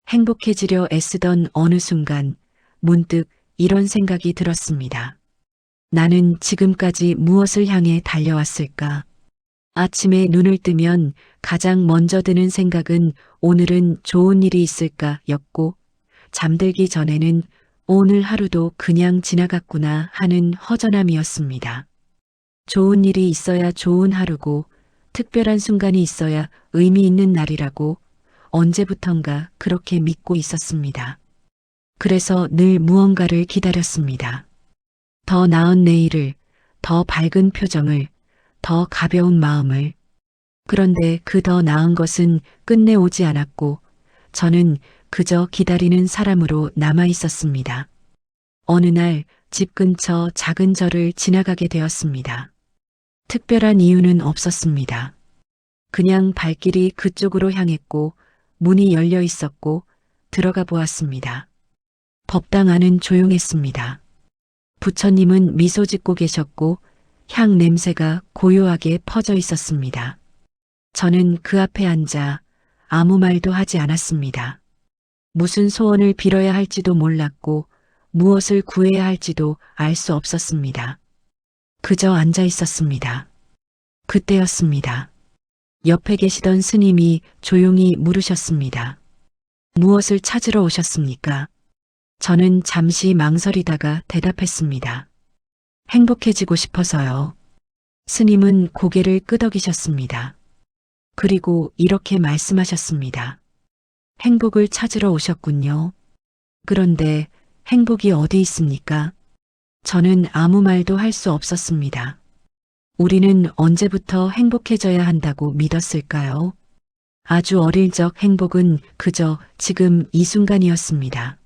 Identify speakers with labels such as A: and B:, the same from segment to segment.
A: 행복해지려 애쓰던 어느 순간 문득 이런 생각이 들었습니다. 나는 지금까지 무엇을 향해 달려왔을까? 아침에 눈을 뜨면 가장 먼저 드는 생각은 오늘은 좋은 일이 있을까 였고, 잠들기 전에는 오늘 하루도 그냥 지나갔구나 하는 허전함이었습니다. 좋은 일이 있어야 좋은 하루고, 특별한 순간이 있어야 의미 있는 날이라고 언제부턴가 그렇게 믿고 있었습니다. 그래서 늘 무언가를 기다렸습니다. 더 나은 내일을, 더 밝은 표정을, 더 가벼운 마음을. 그런데 그 더 나은 것은 끝내 오지 않았고, 저는 그저 기다리는 사람으로 남아 있었습니다. 어느 날 집 근처 작은 절을 지나가게 되었습니다. 특별한 이유는 없었습니다. 그냥 발길이 그쪽으로 향했고, 문이 열려 있었고, 들어가 보았습니다. 법당 안은 조용했습니다. 부처님은 미소 짓고 계셨고, 향 냄새가 고요하게 퍼져 있었습니다. 저는 그 앞에 앉아 아무 말도 하지 않았습니다. 무슨 소원을 빌어야 할지도 몰랐고, 무엇을 구해야 할지도 알 수 없었습니다. 그저 앉아 있었습니다. 그때였습니다. 옆에 계시던 스님이 조용히 물으셨습니다. 무엇을 찾으러 오셨습니까? 저는 잠시 망설이다가 대답했습니다. 행복해지고 싶어서요. 스님은 고개를 끄덕이셨습니다. 그리고 이렇게 말씀하셨습니다. 행복을 찾으러 오셨군요. 그런데 행복이 어디 있습니까? 저는 아무 말도 할 수 없었습니다. 우리는 언제부터 행복해져야 한다고 믿었을까요? 아주 어릴 적 행복은 그저 지금 이 순간이었습니다.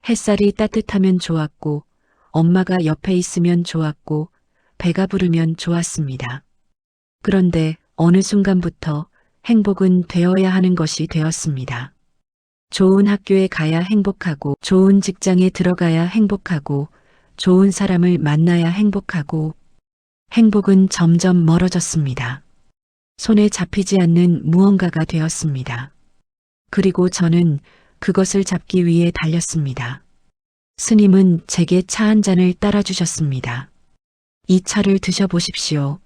A: 햇살이 따뜻하면 좋았고, 엄마가 옆에 있으면 좋았고, 배가 부르면 좋았습니다. 그런데 어느 순간부터 행복은 되어야 하는 것이 되었습니다. 좋은 학교에 가야 행복하고, 좋은 직장에 들어가야 행복하고, 좋은 사람을 만나야 행복하고, 행복은 점점 멀어졌습니다. 손에 잡히지 않는 무언가가 되었습니다. 그리고 저는 그것을 잡기 위해 달렸습니다. 스님은 제게 차 한 잔을 따라주셨습니다. 이 차를 드셔보십시오.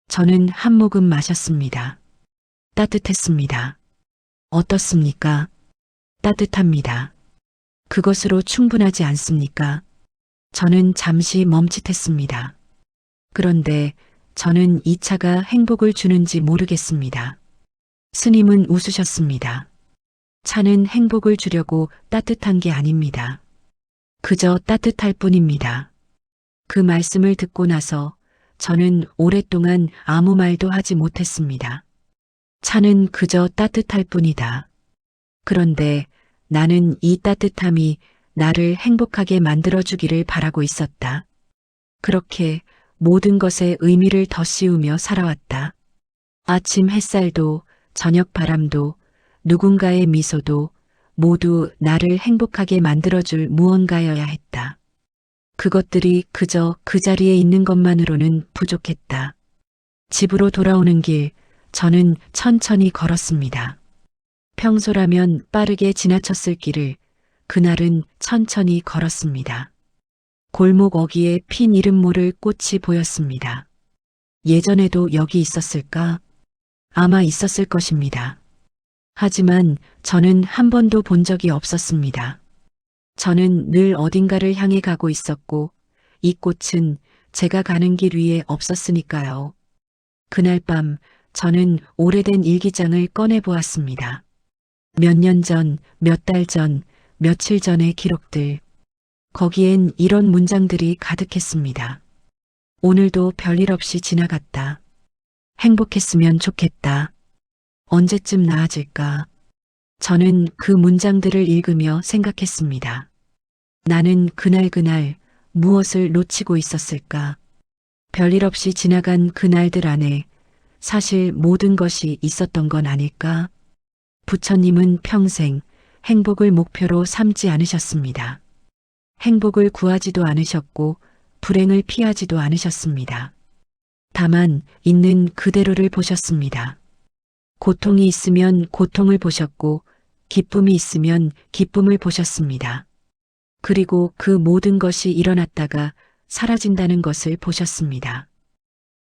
A: 저는 한 모금 마셨습니다. 따뜻했습니다. 어떻습니까? 따뜻합니다. 그것으로 충분하지 않습니까? 저는 잠시 멈칫했습니다. 그런데 저는 이 차가 행복을 주는지 모르겠습니다. 스님은 웃으셨습니다. 차는 행복을 주려고 따뜻한 게 아닙니다. 그저 따뜻할 뿐입니다. 그 말씀을 듣고 나서 저는 오랫동안 아무 말도 하지 못했습니다. 차는 그저 따뜻할 뿐이다. 그런데 나는 이 따뜻함이 나를 행복하게 만들어주기를 바라고 있었다. 그렇게 모든 것에 의미를 덧씌우며 살아왔다. 아침 햇살도, 저녁 바람도, 누군가의 미소도 모두 나를 행복하게 만들어줄 무언가여야 했다. 그것들이 그저 그 자리에 있는 것만으로는 부족했다. 집으로 돌아오는 길, 저는 천천히 걸었습니다. 평소라면 빠르게 지나쳤을 길을 그날은 천천히 걸었습니다. 골목 어귀에 핀 이름 모를 꽃이 보였습니다. 예전에도 여기 있었을까? 아마 있었을 것입니다. 하지만 저는 한 번도 본 적이 없었습니다. 저는 늘 어딘가를 향해 가고 있었고, 이 꽃은 제가 가는 길 위에 없었으니까요. 그날 밤 저는 오래된 일기장을 꺼내 보았습니다. 몇 년 전, 몇 달 전, 며칠 전의 기록들. 거기엔 이런 문장들이 가득했습니다. 오늘도 별일 없이 지나갔다. 행복했으면 좋겠다. 언제쯤 나아질까? 저는 그 문장들을 읽으며 생각했습니다. 나는 그날 무엇을 놓치고 있었을까? 별일 없이 지나간 그날들 안에 사실 모든 것이 있었던 건 아닐까? 부처님은 평생 행복을 목표로 삼지 않으셨습니다. 행복을 구하지도 않으셨고 불행을 피하지도 않으셨습니다. 다만 있는 그대로를 보셨습니다. 고통이 있으면 고통을 보셨고 기쁨이 있으면 기쁨을 보셨습니다. 그리고 그 모든 것이 일어났다가 사라진다는 것을 보셨습니다.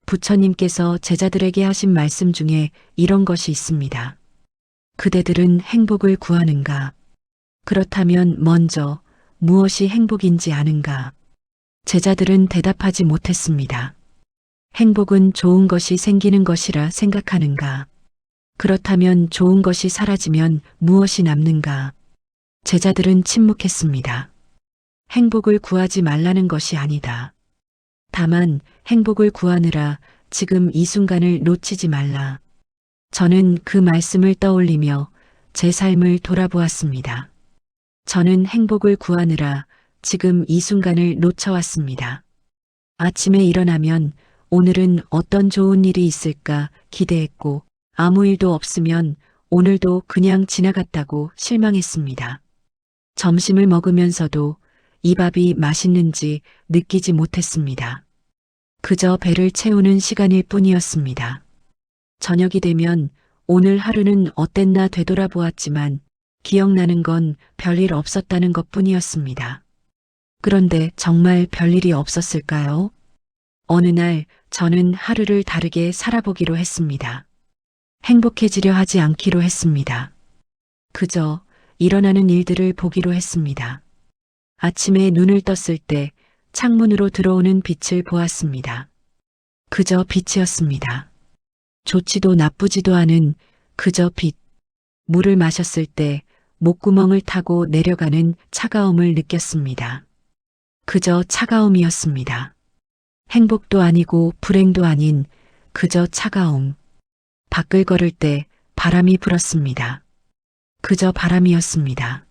A: 부처님께서 제자들에게 하신 말씀 중에 이런 것이 있습니다. 그대들은 행복을 구하는가? 그렇다면 먼저 무엇이 행복인지 아는가? 제자들은 대답하지 못했습니다. 행복은 좋은 것이 생기는 것이라 생각하는가? 그렇다면 좋은 것이 사라지면 무엇이 남는가? 제자들은 침묵했습니다. 행복을 구하지 말라는 것이 아니다. 다만 행복을 구하느라 지금 이 순간을 놓치지 말라. 저는 그 말씀을 떠올리며 제 삶을 돌아보았습니다. 저는 행복을 구하느라 지금 이 순간을 놓쳐왔습니다. 아침에 일어나면 오늘은 어떤 좋은 일이 있을까 기대했고 아무 일도 없으면 오늘도 그냥 지나갔다고 실망했습니다. 점심을 먹으면서도 이 밥이 맛있는지 느끼지 못했습니다. 그저 배를 채우는 시간일 뿐이었습니다. 저녁이 되면 오늘 하루는 어땠나 되돌아보았지만 기억나는 건 별일 없었다는 것 뿐이었습니다. 그런데 정말 별일이 없었을까요? 어느 날 저는 하루를 다르게 살아보기로 했습니다. 행복해지려 하지 않기로 했습니다. 그저 일어나는 일들을 보기로 했습니다. 아침에 눈을 떴을 때 창문으로 들어오는 빛을 보았습니다. 그저 빛이었습니다. 좋지도 나쁘지도 않은 그저 빛. 물을 마셨을 때 목구멍을 타고 내려가는 차가움을 느꼈습니다. 그저 차가움이었습니다. 행복도 아니고 불행도 아닌 그저 차가움. 밖을 걸을 때 바람이 불었습니다. 그저 바람이었습니다.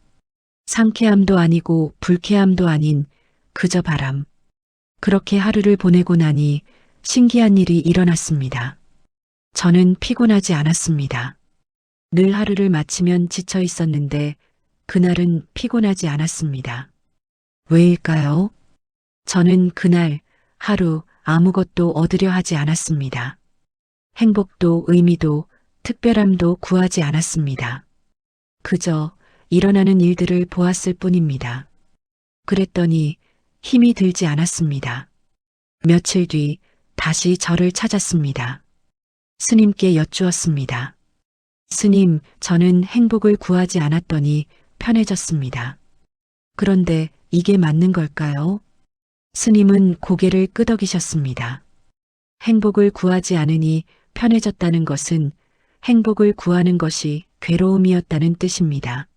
A: 상쾌함도 아니고 불쾌함도 아닌 그저 바람. 그렇게 하루를 보내고 나니 신기한 일이 일어났습니다. 저는 피곤하지 않았습니다. 늘 하루를 마치면 지쳐 있었는데 그날은 피곤하지 않았습니다. 왜일까요? 저는 그날 하루 아무것도 얻으려 하지 않았습니다. 행복도 의미도 특별함도 구하지 않았습니다. 그저 일어나는 일들을 보았을 뿐입니다. 그랬더니 힘이 들지 않았습니다. 며칠 뒤 다시 저를 찾았습니다. 스님께 여쭈었습니다. 스님, 저는 행복을 구하지 않았더니 편해졌습니다. 그런데 이게 맞는 걸까요? 스님은 고개를 끄덕이셨습니다. 행복을 구하지 않으니 편해졌다는 것은 행복을 구하는 것이 괴로움이었다는 뜻입니다.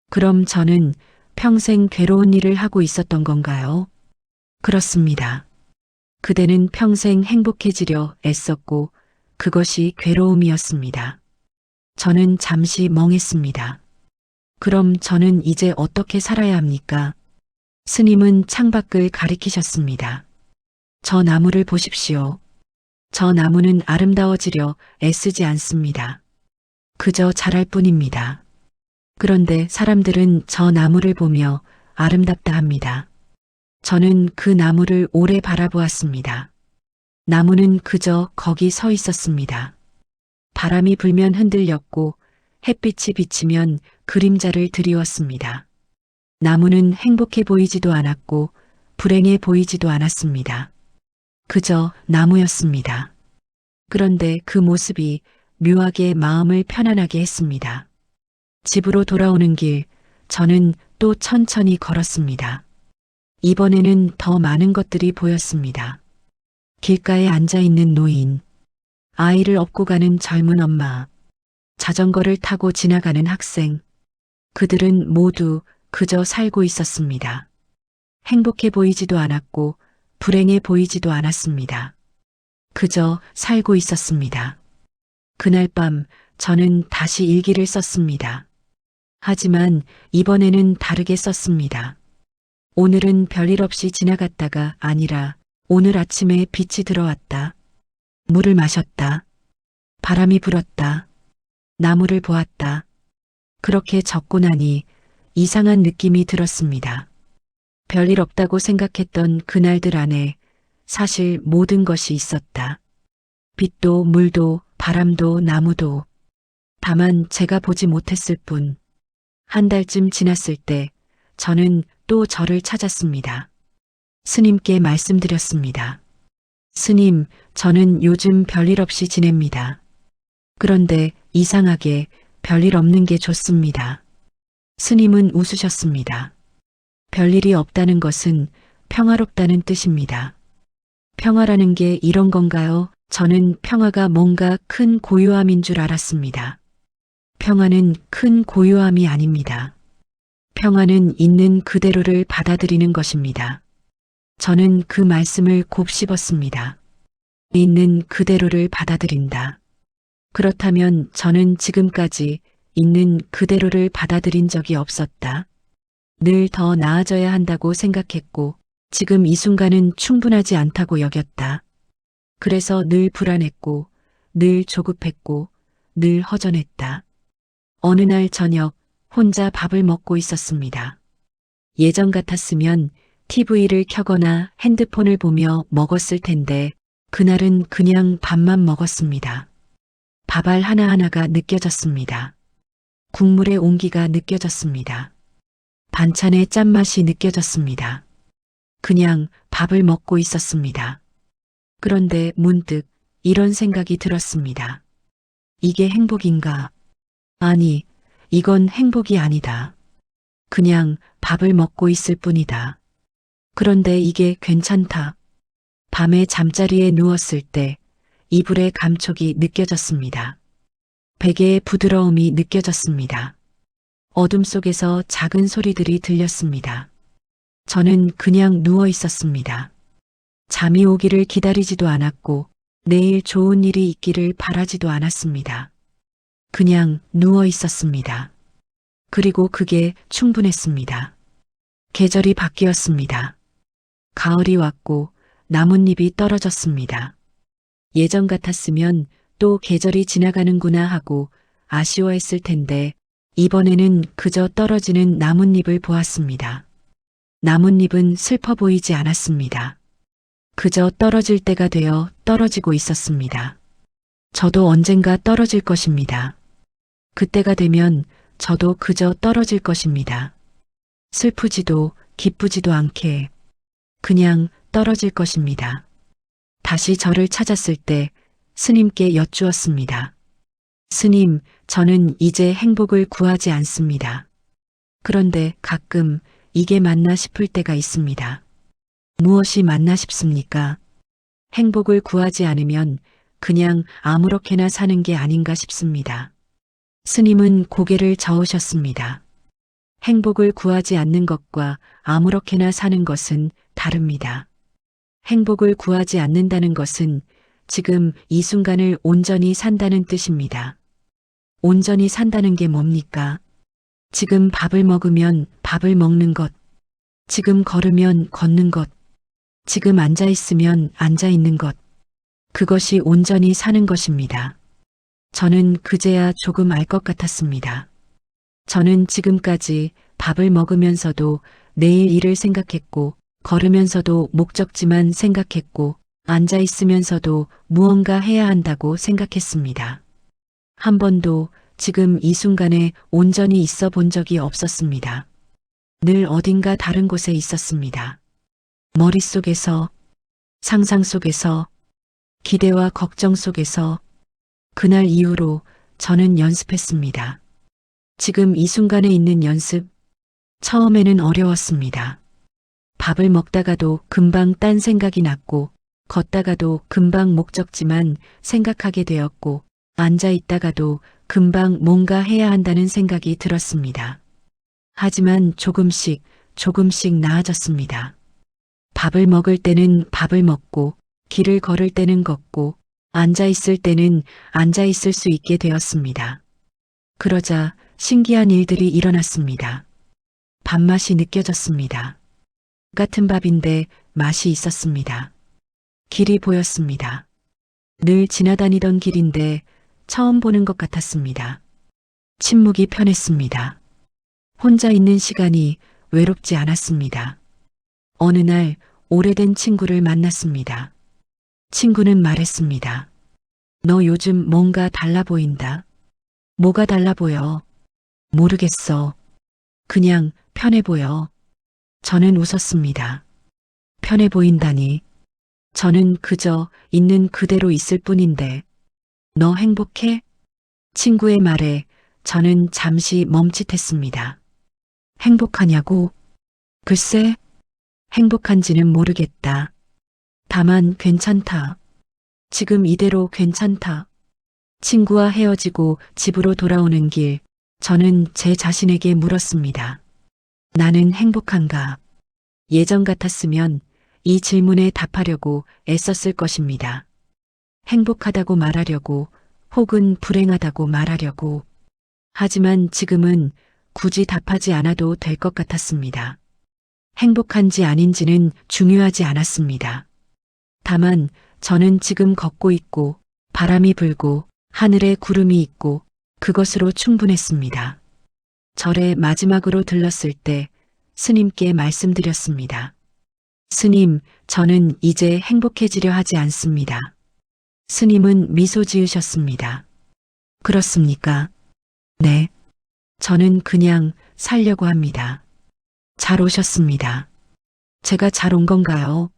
A: 그럼 저는 평생 괴로운 일을 하고 있었던 건가요? 그렇습니다. 그대는 평생 행복해지려 애썼고 그것이 괴로움이었습니다. 저는 잠시 멍했습니다. 그럼 저는 이제 어떻게 살아야 합니까? 스님은 창밖을 가리키셨습니다. 저 나무를 보십시오. 저 나무는 아름다워지려 애쓰지 않습니다. 그저 자랄 뿐입니다. 그런데 사람들은 저 나무를 보며 아름답다 합니다. 저는 그 나무를 오래 바라보았습니다. 나무는 그저 거기 서 있었습니다. 바람이 불면 흔들렸고 햇빛이 비치면 그림자를 드리웠습니다. 나무는 행복해 보이지도 않았고 불행해 보이지도 않았습니다. 그저 나무였습니다. 그런데 그 모습이 묘하게 마음을 편안하게 했습니다. 집으로 돌아오는 길, 저는 또 천천히 걸었습니다. 이번에는 더 많은 것들이 보였습니다. 길가에 앉아있는 노인, 아이를 업고 가는 젊은 엄마, 자전거를 타고 지나가는 학생, 그들은 모두 그저 살고 있었습니다. 행복해 보이지도 않았고 불행해 보이지도 않았습니다. 그저 살고 있었습니다. 그날 밤 저는 다시 일기를 썼습니다. 하지만 이번에는 다르게 썼습니다. 오늘은 별일 없이 지나갔다가 아니라 오늘 아침에 빛이 들어왔다. 물을 마셨다. 바람이 불었다. 나무를 보았다. 그렇게 적고 나니 이상한 느낌이 들었습니다. 별일 없다고 생각했던 그날들 안에 사실 모든 것이 있었다. 빛도 물도 바람도 나무도. 다만 제가 보지 못했을 뿐. 한 달쯤 지났을 때 저는 또 저를 찾았습니다. 스님께 말씀드렸습니다. 스님, 저는 요즘 별일 없이 지냅니다. 그런데 이상하게 별일 없는 게 좋습니다. 스님은 웃으셨습니다. 별일이 없다는 것은 평화롭다는 뜻입니다. 평화라는 게 이런 건가요? 저는 평화가 뭔가 큰 고요함인 줄 알았습니다. 평화는 큰 고요함이 아닙니다. 평화는 있는 그대로를 받아들이는 것입니다. 저는 그 말씀을 곱씹었습니다. 있는 그대로를 받아들인다. 그렇다면 저는 지금까지 있는 그대로를 받아들인 적이 없었다. 늘 더 나아져야 한다고 생각했고 지금 이 순간은 충분하지 않다고 여겼다. 그래서 늘 불안했고 늘 조급했고 늘 허전했다. 어느 날 저녁 혼자 밥을 먹고 있었습니다. 예전 같았으면 TV를 켜거나 핸드폰을 보며 먹었을 텐데 그날은 그냥 밥만 먹었습니다. 밥알 하나하나가 느껴졌습니다. 국물의 온기가 느껴졌습니다. 반찬의 짠맛이 느껴졌습니다. 그냥 밥을 먹고 있었습니다. 그런데 문득 이런 생각이 들었습니다. 이게 행복인가? 아니, 이건 행복이 아니다. 그냥 밥을 먹고 있을 뿐이다. 그런데 이게 괜찮다. 밤에 잠자리에 누웠을 때 이불의 감촉이 느껴졌습니다. 베개의 부드러움이 느껴졌습니다. 어둠 속에서 작은 소리들이 들렸습니다. 저는 그냥 누워 있었습니다. 잠이 오기를 기다리지도 않았고 내일 좋은 일이 있기를 바라지도 않았습니다. 그냥 누워 있었습니다. 그리고 그게 충분했습니다. 계절이 바뀌었습니다. 가을이 왔고 나뭇잎이 떨어졌습니다. 예전 같았으면 또 계절이 지나가는구나 하고 아쉬워했을 텐데 이번에는 그저 떨어지는 나뭇잎을 보았습니다. 나뭇잎은 슬퍼 보이지 않았습니다. 그저 떨어질 때가 되어 떨어지고 있었습니다. 저도 언젠가 떨어질 것입니다. 그때가 되면 저도 그저 떨어질 것입니다. 슬프지도 기쁘지도 않게 그냥 떨어질 것입니다. 다시 저를 찾았을 때 스님께 여쭈었습니다. 스님, 저는 이제 행복을 구하지 않습니다. 그런데 가끔 이게 맞나 싶을 때가 있습니다. 무엇이 맞나 싶습니까? 행복을 구하지 않으면 그냥 아무렇게나 사는 게 아닌가 싶습니다. 스님은 고개를 저으셨습니다. 행복을 구하지 않는 것과 아무렇게나 사는 것은 다릅니다. 행복을 구하지 않는다는 것은 지금 이 순간을 온전히 산다는 뜻입니다. 온전히 산다는 게 뭡니까? 지금 밥을 먹으면 밥을 먹는 것, 지금 걸으면 걷는 것, 지금 앉아 있으면 앉아 있는 것, 그것이 온전히 사는 것입니다. 저는 그제야 조금 알 것 같았습니다. 저는 지금까지 밥을 먹으면서도 내일 일을 생각했고, 걸으면서도 목적지만 생각했고, 앉아 있으면서도 무언가 해야 한다고 생각했습니다. 한 번도 지금 이 순간에 온전히 있어 본 적이 없었습니다. 늘 어딘가 다른 곳에 있었습니다. 머릿속에서, 상상 속에서, 기대와 걱정 속에서 그날 이후로 저는 연습했습니다. 지금 이 순간에 있는 연습, 처음에는 어려웠습니다. 밥을 먹다가도 금방 딴 생각이 났고, 걷다가도 금방 목적지만 생각하게 되었고, 앉아 있다가도 금방 뭔가 해야 한다는 생각이 들었습니다. 하지만 조금씩 나아졌습니다. 밥을 먹을 때는 밥을 먹고, 길을 걸을 때는 걷고, 앉아 있을 때는 앉아 있을 수 있게 되었습니다. 그러자 신기한 일들이 일어났습니다. 밥맛이 느껴졌습니다. 같은 밥인데 맛이 있었습니다. 길이 보였습니다. 늘 지나다니던 길인데 처음 보는 것 같았습니다. 침묵이 편했습니다. 혼자 있는 시간이 외롭지 않았습니다. 어느 날 오래된 친구를 만났습니다. 친구는 말했습니다. 너 요즘 뭔가 달라 보인다. 뭐가 달라 보여? 모르겠어. 그냥 편해 보여. 저는 웃었습니다. 편해 보인다니. 저는 그저 있는 그대로 있을 뿐인데. 너 행복해? 친구의 말에 저는 잠시 멈칫했습니다. 행복하냐고? 글쎄, 행복한지는 모르겠다. 다만 괜찮다. 지금 이대로 괜찮다. 친구와 헤어지고 집으로 돌아오는 길, 저는 제 자신에게 물었습니다. 나는 행복한가? 예전 같았으면 이 질문에 답하려고 애썼을 것입니다. 행복하다고 말하려고, 혹은 불행하다고 말하려고. 하지만 지금은 굳이 답하지 않아도 될 것 같았습니다. 행복한지 아닌지는 중요하지 않았습니다. 다만 저는 지금 걷고 있고, 바람이 불고, 하늘에 구름이 있고, 그것으로 충분했습니다. 절에 마지막으로 들렀을 때 스님께 말씀드렸습니다. 스님, 저는 이제 행복해지려 하지 않습니다. 스님은 미소 지으셨습니다. 그렇습니까? 네. 저는 그냥 살려고 합니다. 잘 오셨습니다. 제가 잘 온 건가요?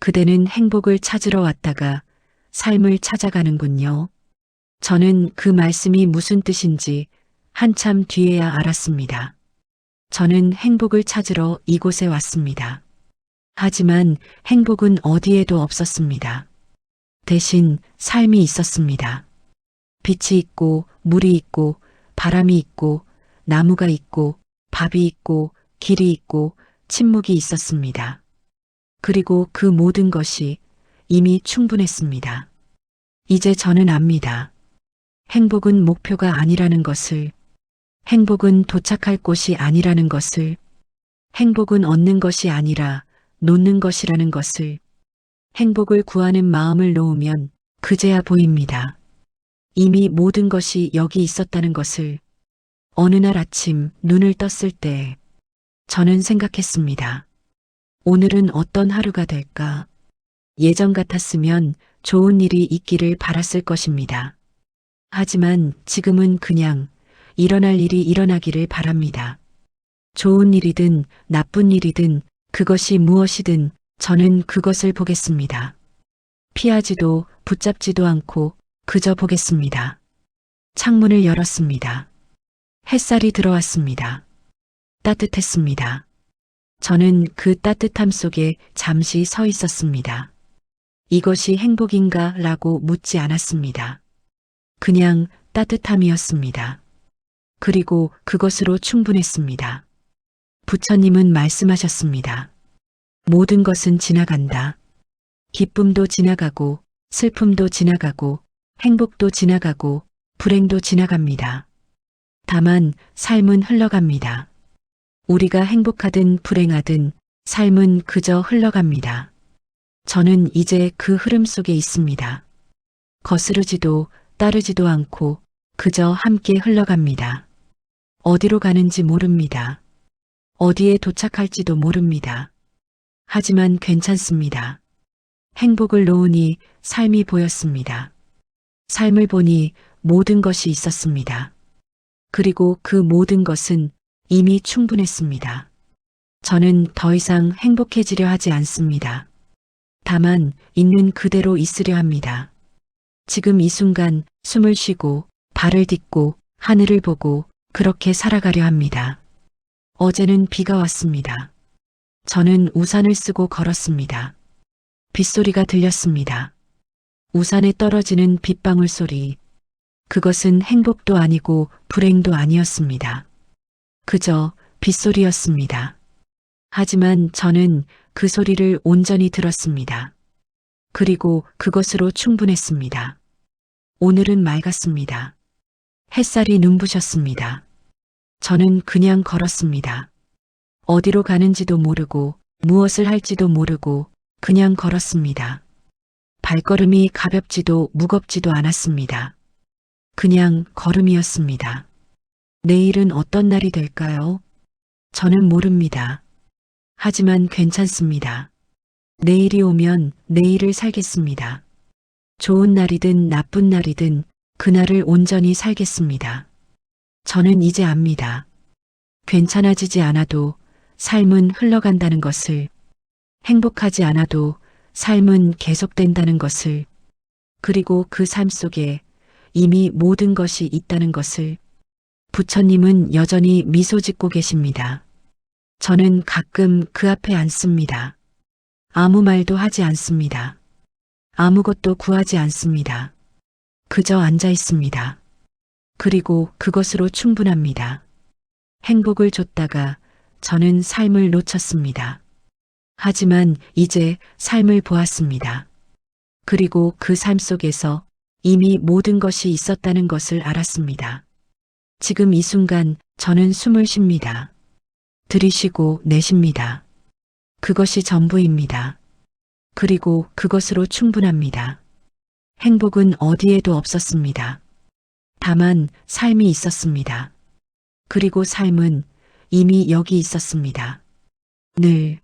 A: 그대는 행복을 찾으러 왔다가 삶을 찾아가는군요. 저는 그 말씀이 무슨 뜻인지 한참 뒤에야 알았습니다. 저는 행복을 찾으러 이곳에 왔습니다. 하지만 행복은 어디에도 없었습니다. 대신 삶이 있었습니다. 빛이 있고 물이 있고 바람이 있고 나무가 있고 밥이 있고 길이 있고 침묵이 있었습니다. 그리고 그 모든 것이 이미 충분했습니다. 이제 저는 압니다. 행복은 목표가 아니라는 것을, 행복은 도착할 곳이 아니라는 것을, 행복은 얻는 것이 아니라 놓는 것이라는 것을, 행복을 구하는 마음을 놓으면 그제야 보입니다. 이미 모든 것이 여기 있었다는 것을. 어느 날 아침 눈을 떴을 때 저는 생각했습니다. 오늘은 어떤 하루가 될까? 예전 같았으면 좋은 일이 있기를 바랐을 것입니다. 하지만 지금은 그냥 일어날 일이 일어나기를 바랍니다. 좋은 일이든 나쁜 일이든 그것이 무엇이든 저는 그것을 보겠습니다. 피하지도 붙잡지도 않고 그저 보겠습니다. 창문을 열었습니다. 햇살이 들어왔습니다. 따뜻했습니다. 저는 그 따뜻함 속에 잠시 서 있었습니다. 이것이 행복인가 라고 묻지 않았습니다. 그냥 따뜻함이었습니다. 그리고 그것으로 충분했습니다. 부처님은 말씀하셨습니다. 모든 것은 지나간다. 기쁨도 지나가고 슬픔도 지나가고 행복도 지나가고 불행도 지나갑니다. 다만 삶은 흘러갑니다. 우리가 행복하든 불행하든 삶은 그저 흘러갑니다. 저는 이제 그 흐름 속에 있습니다. 거스르지도 따르지도 않고 그저 함께 흘러갑니다. 어디로 가는지 모릅니다. 어디에 도착할지도 모릅니다. 하지만 괜찮습니다. 행복을 놓으니 삶이 보였습니다. 삶을 보니 모든 것이 있었습니다. 그리고 그 모든 것은 이미 충분했습니다. 저는 더 이상 행복해지려 하지 않습니다. 다만 있는 그대로 있으려 합니다. 지금 이 순간 숨을 쉬고 발을 딛고 하늘을 보고 그렇게 살아가려 합니다. 어제는 비가 왔습니다. 저는 우산을 쓰고 걸었습니다. 빗소리가 들렸습니다. 우산에 떨어지는 빗방울 소리. 그것은 행복도 아니고 불행도 아니었습니다. 그저 빗소리였습니다. 하지만 저는 그 소리를 온전히 들었습니다. 그리고 그것으로 충분했습니다. 오늘은 맑았습니다. 햇살이 눈부셨습니다. 저는 그냥 걸었습니다. 어디로 가는지도 모르고 무엇을 할지도 모르고 그냥 걸었습니다. 발걸음이 가볍지도 무겁지도 않았습니다. 그냥 걸음이었습니다. 내일은 어떤 날이 될까요? 저는 모릅니다. 하지만 괜찮습니다. 내일이 오면 내일을 살겠습니다. 좋은 날이든 나쁜 날이든 그날을 온전히 살겠습니다. 저는 이제 압니다. 괜찮아지지 않아도 삶은 흘러간다는 것을, 행복하지 않아도 삶은 계속된다는 것을, 그리고 그 삶 속에 이미 모든 것이 있다는 것을. 부처님은 여전히 미소 짓고 계십니다. 저는 가끔 그 앞에 앉습니다. 아무 말도 하지 않습니다. 아무것도 구하지 않습니다. 그저 앉아 있습니다. 그리고 그것으로 충분합니다. 행복을 줬다가 저는 삶을 놓쳤습니다. 하지만 이제 삶을 보았습니다. 그리고 그 삶 속에서 이미 모든 것이 있었다는 것을 알았습니다. 지금 이 순간 저는 숨을 쉽니다. 들이쉬고 내쉽니다. 그것이 전부입니다. 그리고 그것으로 충분합니다. 행복은 어디에도 없었습니다. 다만 삶이 있었습니다. 그리고 삶은 이미 여기 있었습니다. 늘